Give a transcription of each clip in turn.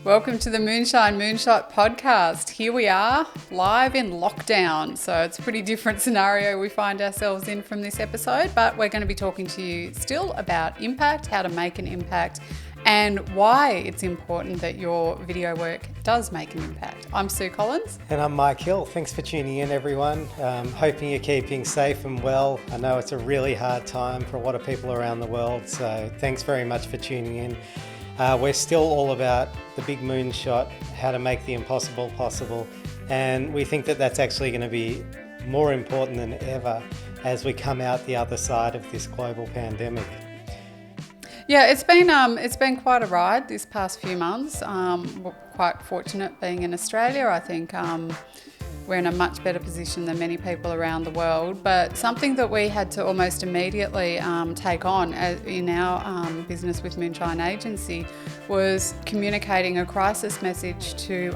Welcome to the Moonshine Moonshot podcast. Here we are, live in lockdown. So it's a pretty different scenario we find ourselves in from this episode, but we're going to be talking to you still about impact, how to make an impact, and why it's important that your video work does make an impact. I'm Sue Collins. And I'm Mike Hill. Thanks for tuning in, everyone. Hoping you're keeping safe and well. I know it's a really hard time for a lot of people around the world, so thanks very much for tuning in. We're still all about the big moonshot, how to make the impossible possible, and we think that that's actually going to be more important than ever as we come out the other side of this global pandemic. Yeah, it's been quite a ride this past few months. We're quite fortunate being in Australia. I think we're in a much better position than many people around the world. But something that we had to almost immediately take on in our business with Moonshine Agency was communicating a crisis message to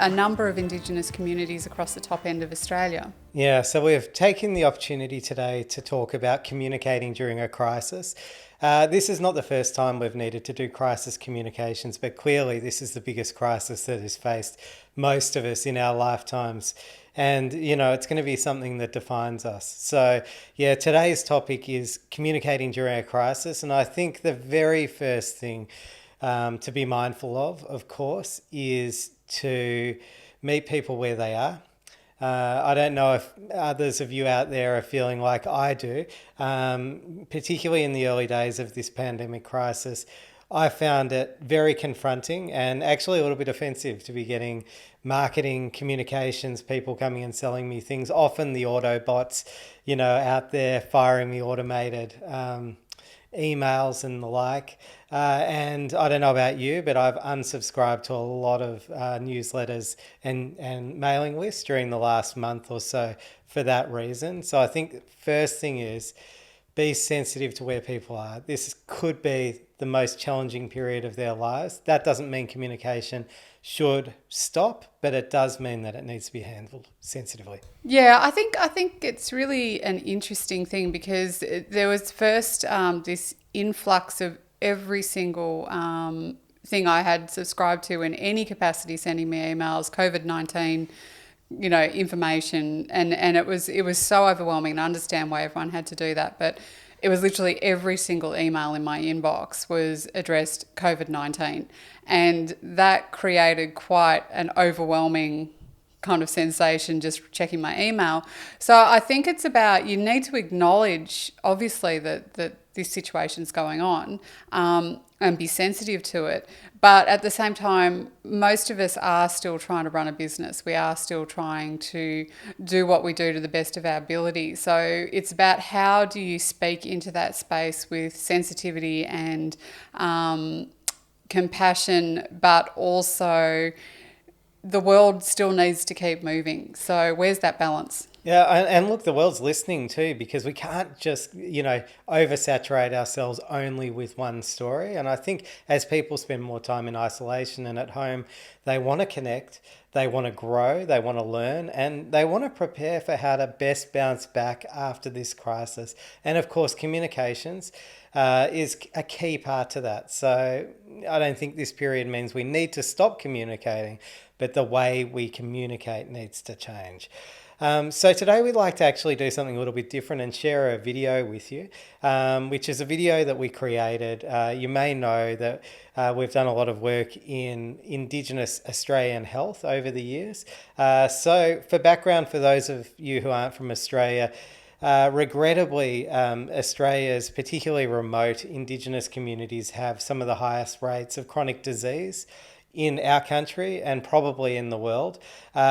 a number of Indigenous communities across the top end of Australia. Yeah, so we've taken the opportunity today to talk about communicating during a crisis. This is not the first time we've needed to do crisis communications, but clearly this is the biggest crisis that has faced most of us in our lifetimes. And, you know, it's going to be something that defines us. So, yeah, today's topic is communicating during a crisis. And I think the very first thing to be mindful of course, is to meet people where they are. I don't know if others of you out there are feeling like I do, particularly in the early days of this pandemic crisis. I found it very confronting and actually a little bit offensive to be getting marketing communications, people coming and selling me things, often the Autobots, you know, out there firing me automated emails and the like. And I don't know about you, but I've unsubscribed to a lot of newsletters and mailing lists during the last month or so for that reason. So I think the first thing is be sensitive to where people are. This could be the most challenging period of their lives. That doesn't mean communication should stop, but it does mean that it needs to be handled sensitively. Yeah, I think it's really an interesting thing because there was first this influx of every single thing I had subscribed to in any capacity sending me emails, COVID-19, you know, information, and it was so overwhelming, and I understand why everyone had to do that, but it was literally every single email in my inbox was addressed COVID-19, and that created quite an overwhelming kind of sensation just checking my email. So I think it's about, you need to acknowledge obviously that this situation's going on and be sensitive to it. But at the same time, most of us are still trying to run a business. We are still trying to do what we do to the best of our ability. So it's about how do you speak into that space with sensitivity and compassion, but also the world still needs to keep moving. So where's that balance? Yeah, and look, the world's listening too, because we can't just, you know, oversaturate ourselves only with one story. And I think as people spend more time in isolation and at home, they want to connect, they want to grow, they want to learn, and they want to prepare for how to best bounce back after this crisis. And of course, communications is a key part to that. So I don't think this period means we need to stop communicating, but the way we communicate needs to change. So today we'd like to actually do something a little bit different and share a video with you, which is a video that we created. You may know that we've done a lot of work in Indigenous Australian health over the years. So for background, for those of you who aren't from Australia, regrettably, Australia's particularly remote Indigenous communities have some of the highest rates of chronic disease in our country and probably in the world,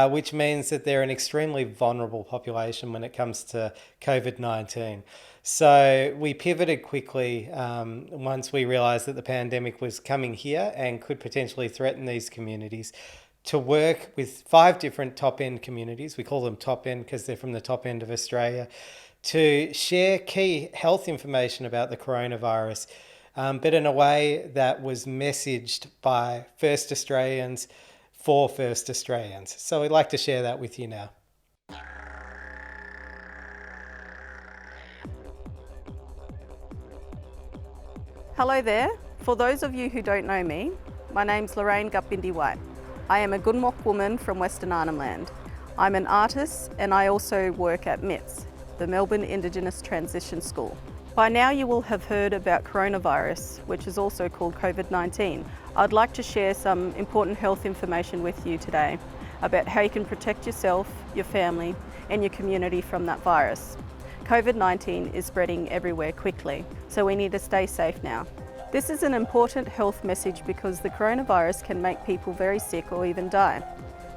which means that they're an extremely vulnerable population when it comes to COVID-19. So we pivoted quickly once we realised that the pandemic was coming here and could potentially threaten these communities, to work with 5 different top-end communities. We call them top-end because they're from the top end of Australia, to share key health information about the coronavirus, but in a way that was messaged by First Australians for First Australians. So we'd like to share that with you now. Hello there. For those of you who don't know me, My name's Lorraine Gump. I am a Gunmok woman from Western Arnhem Land. I'm an artist and I also work at MITS, the Melbourne Indigenous Transition School. By now you will have heard about coronavirus, which is also called COVID-19. I'd like to share some important health information with you today about how you can protect yourself, your family and your community from that virus. COVID-19 is spreading everywhere quickly, so we need to stay safe now. This is an important health message because the coronavirus can make people very sick or even die.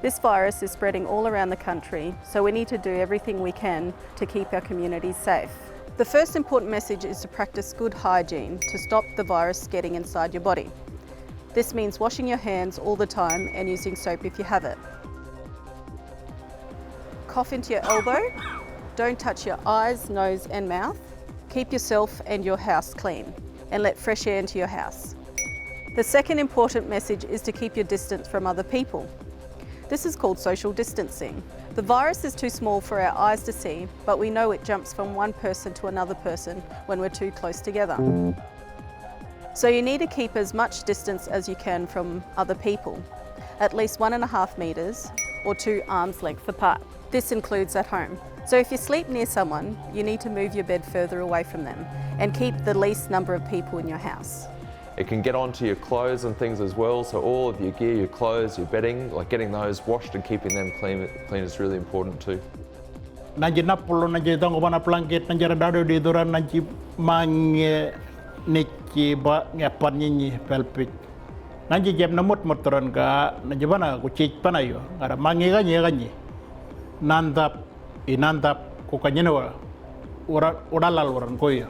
This virus is spreading all around the country, so we need to do everything we can to keep our communities safe. The first important message is to practice good hygiene to stop the virus getting inside your body. This means washing your hands all the time and using soap if you have it. Cough into your elbow. Don't touch your eyes, nose and mouth. Keep yourself and your house clean and let fresh air into your house. The second important message is to keep your distance from other people. This is called social distancing. The virus is too small for our eyes to see, but we know it jumps from one person to another person when we're too close together. So you need to keep as much distance as you can from other people, at least 1.5 metres or 2 arms length apart. This includes at home. So if you sleep near someone, you need to move your bed further away from them and keep the least number of people in your house. It can get onto your clothes and things as well, so all of your gear, your clothes, your bedding, like getting those washed and keeping them clean is really important too. Nanti napolo nanti tango mana plangket nanti radado di duran nanti mange niki ba ngapan nyi pelpik. Nanti jam namut motoran ka nanti mana kucik panayo ada mange ganyi nandap inandap ko kanyeno ora lal oran koyo.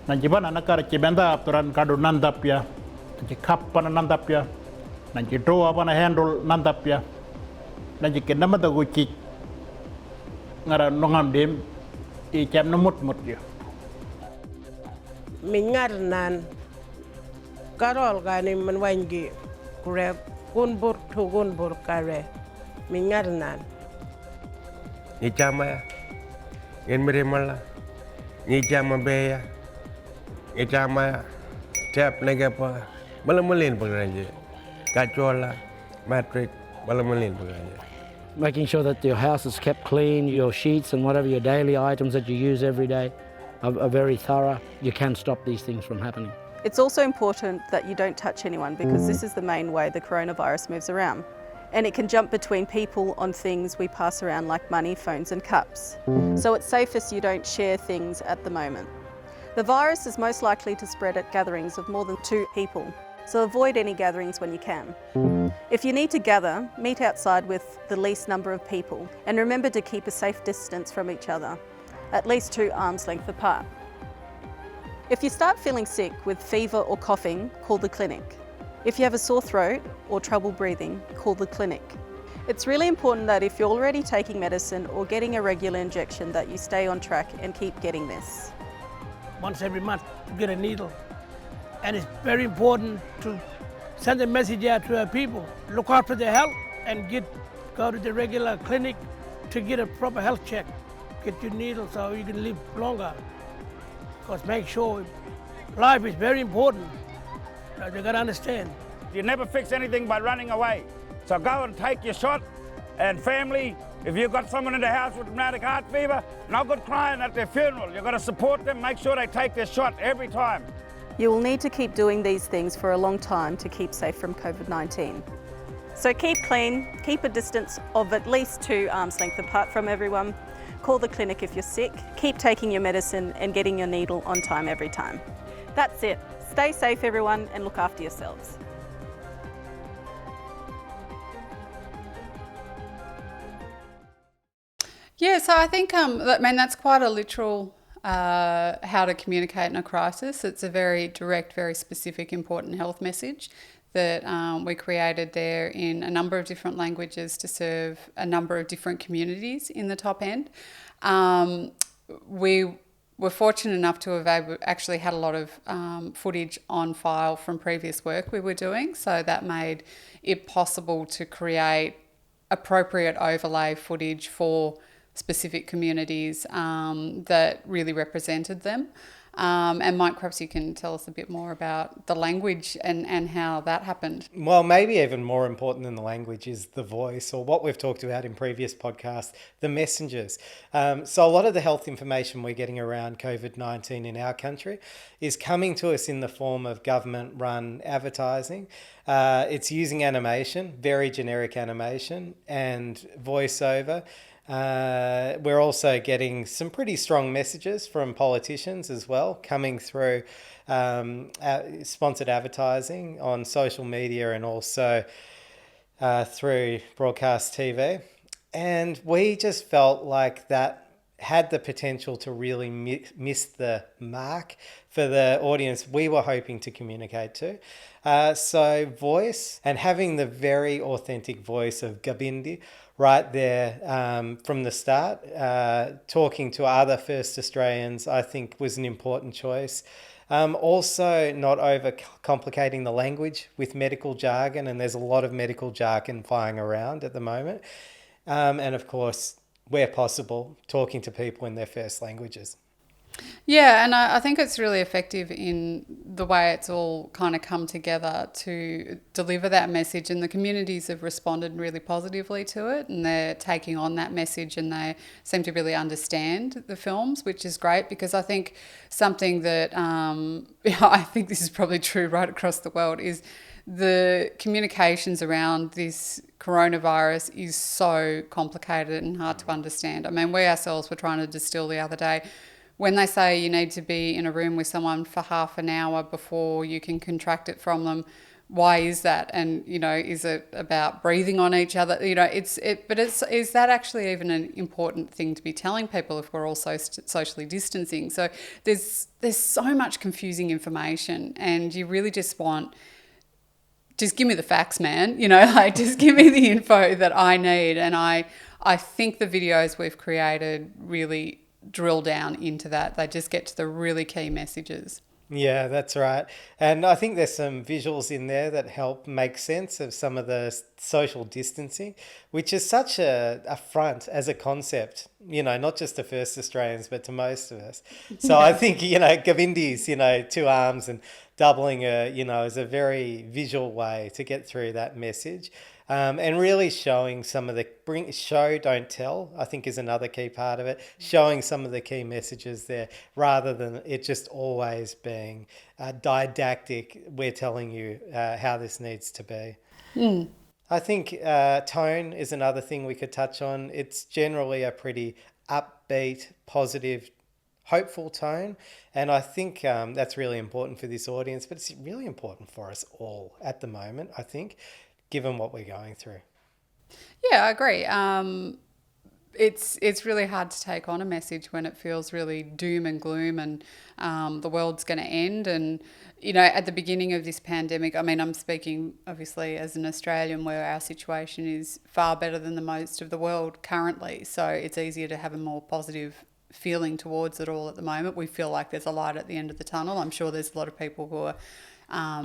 Nanti mana nakar cibenda aturan kado nandap ya, nanti kapan nandap ya, nanti doa apa handle nandap ya, nanti kena mata gucik ngara nongam dem, icam nemut ya. Mingar nan karol gani menwangi kure gunbur tu gunbur kare mingar nan. Ni chama ya, yang merimala, ni chama beya. Itama tap negapa balamalin pengaja kacola matric balamalin pengaja. Making sure that your house is kept clean, your sheets and whatever your daily items that you use every day are very thorough. You can stop these things from happening. It's also important that you don't touch anyone because this is the main way the coronavirus moves around. And it can jump between people on things we pass around like money, phones and cups. So it's safest you don't share things at the moment. The virus is most likely to spread at gatherings of more than 2 people, so avoid any gatherings when you can. If you need to gather, meet outside with the least number of people and remember to keep a safe distance from each other, at least 2 arms length apart. If you start feeling sick with fever or coughing, call the clinic. If you have a sore throat or trouble breathing, call the clinic. It's really important that if you're already taking medicine or getting a regular injection that you stay on track and keep getting this. Once every month to get a needle. And it's very important to send a message out to our people. Look after their health and go to the regular clinic to get a proper health check. Get your needle so you can live longer. Because make sure life is very important. You gotta understand. You never fix anything by running away. So go and take your shot. And family, if you've got someone in the house with rheumatic heart fever, no good crying at their funeral. You've got to support them, make sure they take their shot every time. You will need to keep doing these things for a long time to keep safe from COVID-19. So keep clean, keep a distance of at least 2 arms length apart from everyone. Call the clinic if you're sick, keep taking your medicine and getting your needle on time every time. That's it. Stay safe everyone and look after yourselves. Yeah, so I think that's quite a literal how to communicate in a crisis. It's a very direct, very specific, important health message that we created there in a number of different languages to serve a number of different communities in the top end. We were fortunate enough to have actually had a lot of footage on file from previous work we were doing, so that made it possible to create appropriate overlay footage for specific communities that really represented them. And Mike, perhaps you can tell us a bit more about the language and how that happened. Well, maybe even more important than the language is the voice, or what we've talked about in previous podcasts, the messengers. So a lot of the health information we're getting around COVID-19 in our country is coming to us in the form of government-run advertising. It's using animation, very generic animation, and voiceover. We're also getting some pretty strong messages from politicians as well, coming through sponsored advertising on social media and also through broadcast TV. And we just felt like that had the potential to really miss the mark for the audience we were hoping to communicate to. So voice, and having the very authentic voice of Gabindi right there from the start, talking to other First Australians, I think was an important choice. Also, not overcomplicating the language with medical jargon, and there's a lot of medical jargon flying around at the moment. And of course, where possible, talking to people in their first languages. Yeah, and I think it's really effective in the way it's all kind of come together to deliver that message, and the communities have responded really positively to it, and they're taking on that message, and they seem to really understand the films, which is great, because I think something that I think this is probably true right across the world is the communications around this coronavirus is so complicated and hard to understand. I mean, we ourselves were trying to distill the other day, when they say you need to be in a room with someone for half an hour before you can contract it from them, why is that? And, is it about breathing on each other? But is that actually even an important thing to be telling people if we're also socially distancing? So there's so much confusing information, and you really just want, just give me the facts, man. Just give me the info that I need. And I think the videos we've created really drill down into that. They just get to the really key messages. Yeah, that's right. And I think there's some visuals in there that help make sense of some of the social distancing, which is such a affront as a concept, not just to First Australians, but to most of us. So I think, Gavindi's, 2 arms and doubling is a very visual way to get through that message. And really showing some of the show, don't tell, I think is another key part of it. Showing some of the key messages there, rather than it just always being didactic. We're telling you how this needs to be. I think tone is another thing we could touch on. It's generally a pretty upbeat, positive, hopeful tone. And I think that's really important for this audience, but it's really important for us all at the moment, I think, given what we're going through. Yeah, I agree. It's really hard to take on a message when it feels really doom and gloom, and the world's going to end. And, at the beginning of this pandemic, I mean, I'm speaking obviously as an Australian, where our situation is far better than the most of the world currently. So it's easier to have a more positive feeling towards it all at the moment. We feel like there's a light at the end of the tunnel. I'm sure there's a lot of people who are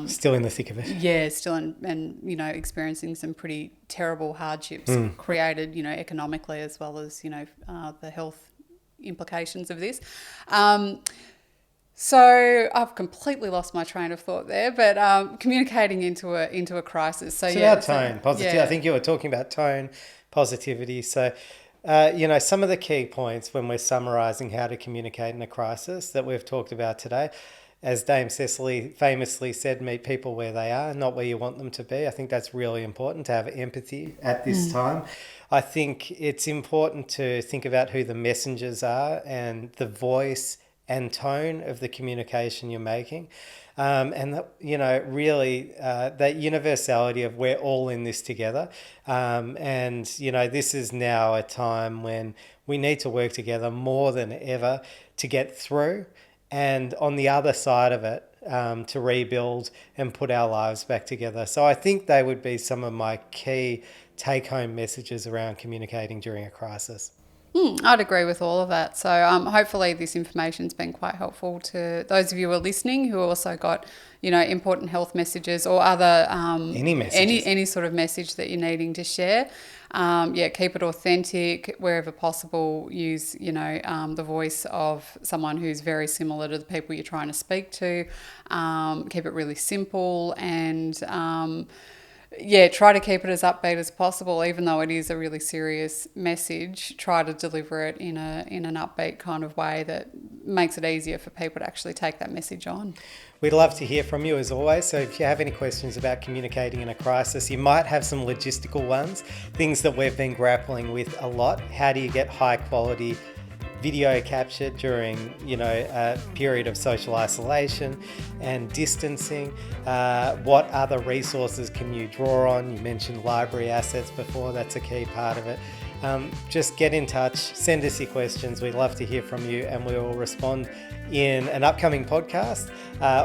still in the thick of it. Yeah, still and experiencing some pretty terrible hardships created, economically, as well as, the health implications of this. So I've completely lost my train of thought there, but communicating into a crisis. So yeah, tone, positivity. Yeah. I think you were talking about tone, positivity. So, some of the key points when we're summarising how to communicate in a crisis that we've talked about today. As Dame Cecily famously said, meet people where they are, not where you want them to be. I think that's really important, to have empathy at this time. I think it's important to think about who the messengers are and the voice and tone of the communication you're making. And really that universality of we're all in this together. This is now a time when we need to work together more than ever to get through. And on the other side of it, to rebuild and put our lives back together. So I think they would be some of my key take-home messages around communicating during a crisis. I'd agree with all of that. So hopefully this information's been quite helpful to those of you who are listening who also got, important health messages or other Any messages. any sort of message that you're needing to share. Keep it authentic wherever possible. Use, the voice of someone who's very similar to the people you're trying to speak to. Keep it really simple and try to keep it as upbeat as possible, even though it is a really serious message. Try to deliver it in an upbeat kind of way that makes it easier for people to actually take that message on. We'd love to hear from you as always. So if you have any questions about communicating in a crisis, you might have some logistical ones, things that we've been grappling with a lot. How do you get high quality video captured during, a period of social isolation and distancing? What other resources can you draw on? You mentioned library assets before, that's a key part of it. Just get in touch, send us your questions. We'd love to hear from you and we will respond in an upcoming podcast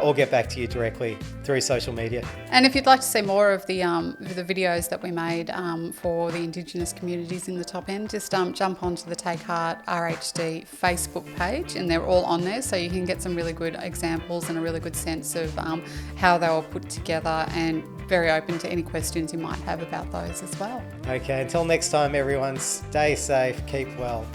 or get back to you directly through social media. And if you'd like to see more of the videos that we made for the Indigenous communities in the top end, just jump onto the Take Heart RHD Facebook page and they're all on there, so you can get some really good examples and a really good sense of how they were put together, and very open to any questions you might have about those as well. Okay, until next time everyone, stay safe, keep well.